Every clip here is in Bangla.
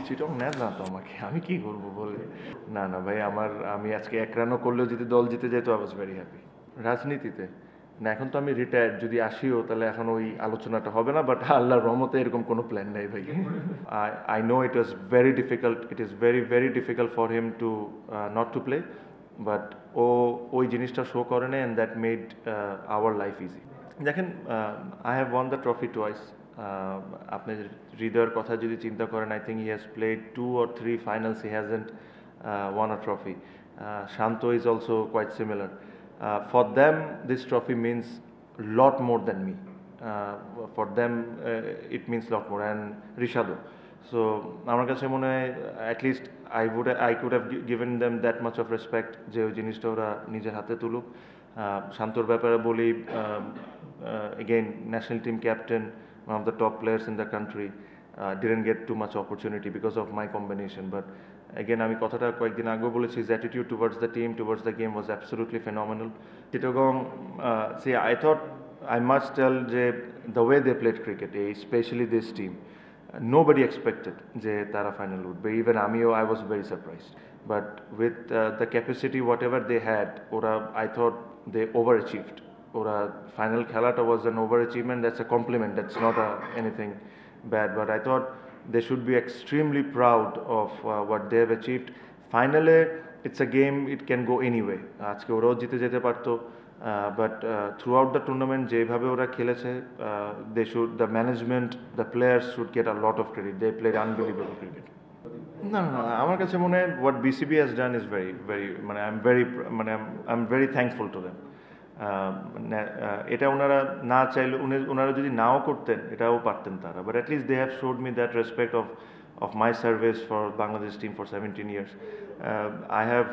চিটং নেন না তো আমাকে, আমি কি করবো বলে। না না ভাই, আমি আজকে 1 রানও করলেও যদি দল জিতে যেত আই ওয়াজ ভেরি হ্যাপি। রাজনীতিতে না, এখন তো আমি রিটায়ার্ড, যদি আসিও তাহলে এখন ওই আলোচনাটা হবে না, বাট আল্লাহর রহমতে এরকম কোনো প্ল্যান নেই ভাই। I know it was very difficult, it is very very difficult for him to not to play, but ও ওই জিনিসটা শো করে নেয় and that made our life easy. দেখেন, I have won the trophy twice. আপনি হৃদয়ের কথা যদি চিন্তা করেন, I think he has played 2 or 3 finals, he hasn't won a trophy. Shanto is also quite similar. For them, this trophy means a lot more than me. For them, it means a lot more. And Rishado. So, আমার কাছে মনে হয় at least I could have given them that much of respect যে ওই জিনিসটা ওরা নিজের হাতে তুলুক। শান্তর ব্যাপারে বলি, again, national team captain, one of the top players in the country, didn't get too much opportunity because of my combination. But again, আমি কথাটা কয়েকদিন আগেও বলেছি, his attitude towards the team, towards the game was absolutely phenomenal. Chittagong, see, I thought I must tell যে the way they played cricket, especially this team, nobody expected যে তারা final উঠবে, even আমিও, I was very surprised. But with the capacity whatever they had, ওরা, I thought they overachieved. ওরা ফাইনাল খেলাটা was an overachievement. That's a compliment, that's not anything bad, but I thought they should be extremely proud of what they have achieved. Finally, it's a game, it can go anyway. আজকে ওরাও জিতে যেতে পারতো, but throughout the tournament যেভাবে ওরা খেলেছে, the management, the players should get a lot of credit. They played unbelievable cricket. না না না, আমার কাছে মনে হয় what BCB has done is very very, মানে I'm very thankful to them. এটা ওনারা না চাইলে, ওনারা যদি নাও করতেন এটাও পারতেন তারা, but at least they have showed me that respect of my service for Bangladesh team for 17 years. I have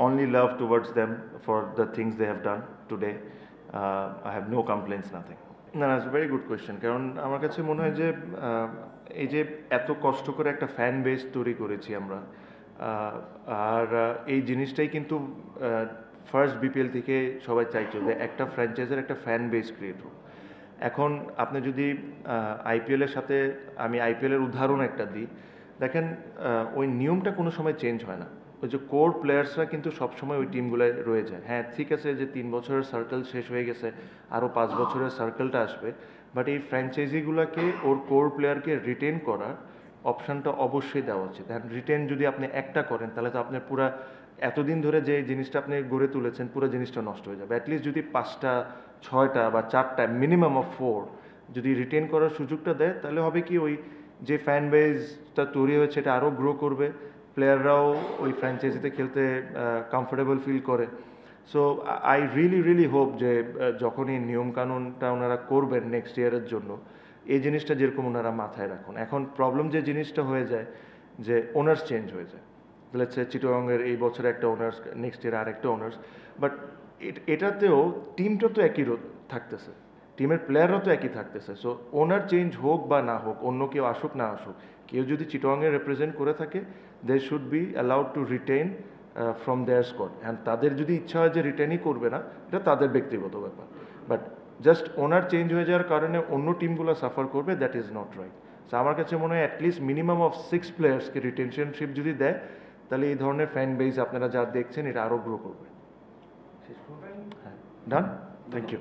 only love towards them for the things they have done today. I have no complaints, nothing. না না, ভেরি গুড কোয়েশ্চেন। কারণ আমার কাছে মনে হয় যে এই যে এত কষ্ট করে একটা ফ্যান বেস তৈরি করেছি আমরা, আর এই জিনিসটাই কিন্তু ফার্স্ট বিপিএল থেকে সবাই চাইছে যে একটা ফ্র্যাঞ্চাইজের একটা ফ্যান বেস ক্রিয়েট হোক। এখন আপনি যদি আইপিএলের সাথে, আমি আইপিএলের উদাহরণ একটা দিই, দেখেন ওই নিয়মটা কোনো সময় চেঞ্জ হয় না। ওই যে কোর প্লেয়ার্সরা কিন্তু সবসময় ওই টিমগুলোয় রয়ে যায়। হ্যাঁ, ঠিক আছে যে 3 বছরের সার্কেল শেষ হয়ে গেছে, আরও 5 বছরের সার্কেলটা আসবে, বাট এই ফ্র্যাঞ্চাইজিগুলোকে ওর কোর প্লেয়ারকে রিটেন করার অপশানটা অবশ্যই দেওয়া উচিত। হ্যাঁ, রিটেন যদি আপনি একটা করেন তাহলে তো আপনার পুরা এতদিন ধরে যে জিনিসটা আপনি গড়ে তুলেছেন পুরো জিনিসটা নষ্ট হয়ে যাবে। অ্যাটলিস্ট যদি 5টা 6টা বা 4টা মিনিমাম অফ 4 যদি রিটেন করার সুযোগটা দেয়, তাহলে হবে কি, ওই যে ফ্যান বেসটা তৈরি হয়েছে এটা আরও গ্রো করবে, প্লেয়াররাও ওই ফ্র্যাঞ্চাইজিতে খেলতে কমফোর্টেবল ফিল করে। সো আই রিয়েলি হোপ যে যখন এই নিয়মকানুনটা ওনারা করবেন নেক্সট ইয়ারের জন্য, এই জিনিসটা যেরকম ওনারা মাথায় রাখুন। এখন প্রবলেম যে জিনিসটা হয়ে যায় যে ওনার্স চেঞ্জ হয়ে যায়, লেটস সে চিটাগংয়ের এই বছরে একটা ওনার্স, নেক্সট ইয়ার আরেকটা ওনার্স, বাট এটাতেও টিমটা তো একই থাকতেছে, টিমের প্লেয়াররা তো একই থাকতেছে। সো ওনার চেঞ্জ হোক বা না হোক, অন্য কেউ আসুক না আসুক, কেউ যদি চিটাগংয়ে রিপ্রেজেন্ট করে থাকে, they should be allowed to retain from their squad. And তাদের যদি ইচ্ছা হয় যে রিটেনই করবে না, এটা তাদের ব্যক্তিগত ব্যাপার, বাট জাস্ট ওনার চেঞ্জ হয়ে যাওয়ার কারণে অন্য টিমগুলো সাফার করবে, that is not right. So আমার কাছে মনে হয় অ্যাটলিস্ট মিনিমাম অফ 6 প্লেয়ার্সকে রিটেনশনশিপ যদি দেয়, তাহলে এই ধরনের ফ্যান বেস আপনারা যা দেখছেন এটা আরও গ্রো করবে। হ্যাঁ, ডান, থ্যাংক ইউ।